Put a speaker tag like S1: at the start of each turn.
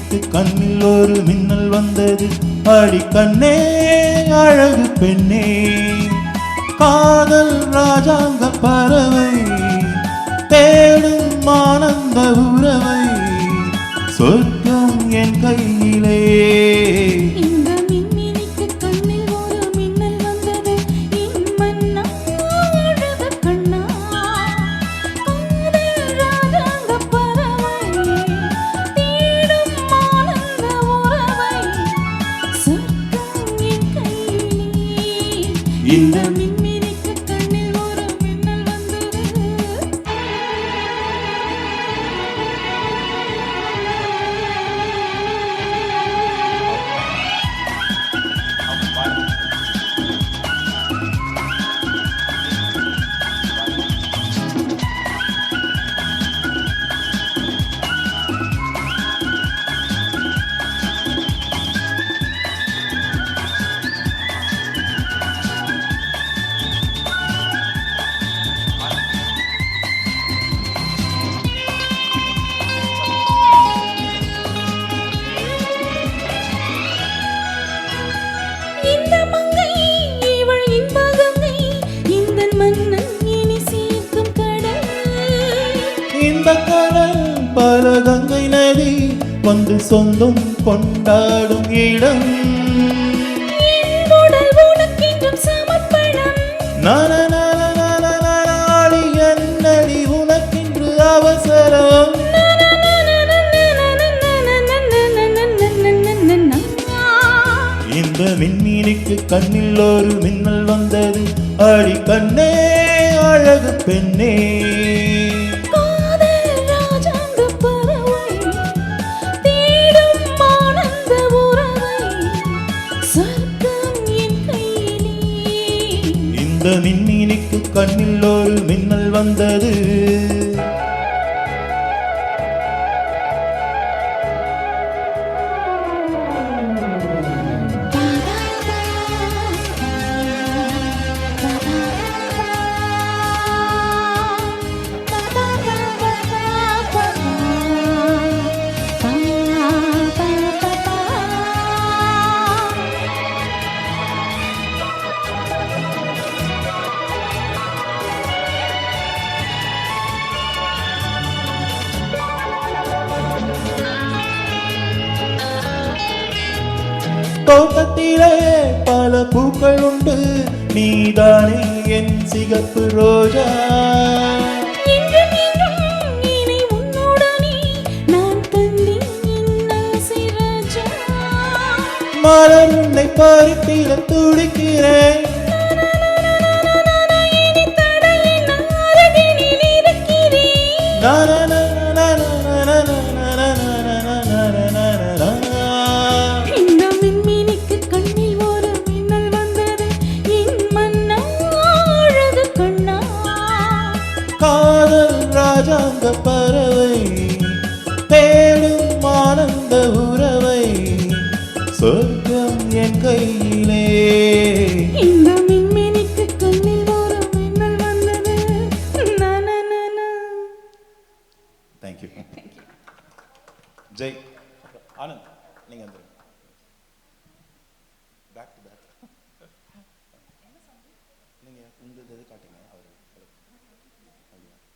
S1: மின்மினிக்கு கண்ணில் ஒரு மின்னல் வந்தது. அடி கண்ணே அழகு பெண்ணே, காதல் ராஜாங்க பறவை தேடும் ஆனந்த உறவை, சொர்க்கம் என் கையிலே. இந்த
S2: மின்மினிக்கு கண்ணில் ஒரு மின்னல் வந்தது.
S1: இந்த கடல் பல கங்கை நதி வந்து சொந்தம் கொண்டாடும் இடம். நாடி என்னடி உனக்கென்று அவசரம். இந்த மின்மினிக்கு கண்ணில் ஒரு மின்னல் வந்தது. அடி கண்ணே அழகு பெண்ணே, இந்த மின்மினிக்கு கண்ணில் ஒரு மின்னல் வந்தது. தோட்டத்திலே பல பூக்கள் உண்டு, நீதானே என் சிகப்பு ரோஜா. மலர் உன்னை பறித்திட துடிக்கிறேன். காதல் ராஜாங்க பறவை தேடும் ஆனந்த உறவை, சொர்க்கம் என் கையிலே.
S2: இந்த மின்மினிக்கு கண்ணில் ஒரு மின்னல் வந்தது.
S1: தேங்க்யூ. ஜெய் ஆனந்த், நீங்க வந்து பேக் டு பேக் நீங்க உங்களது எது காட்டுங்க.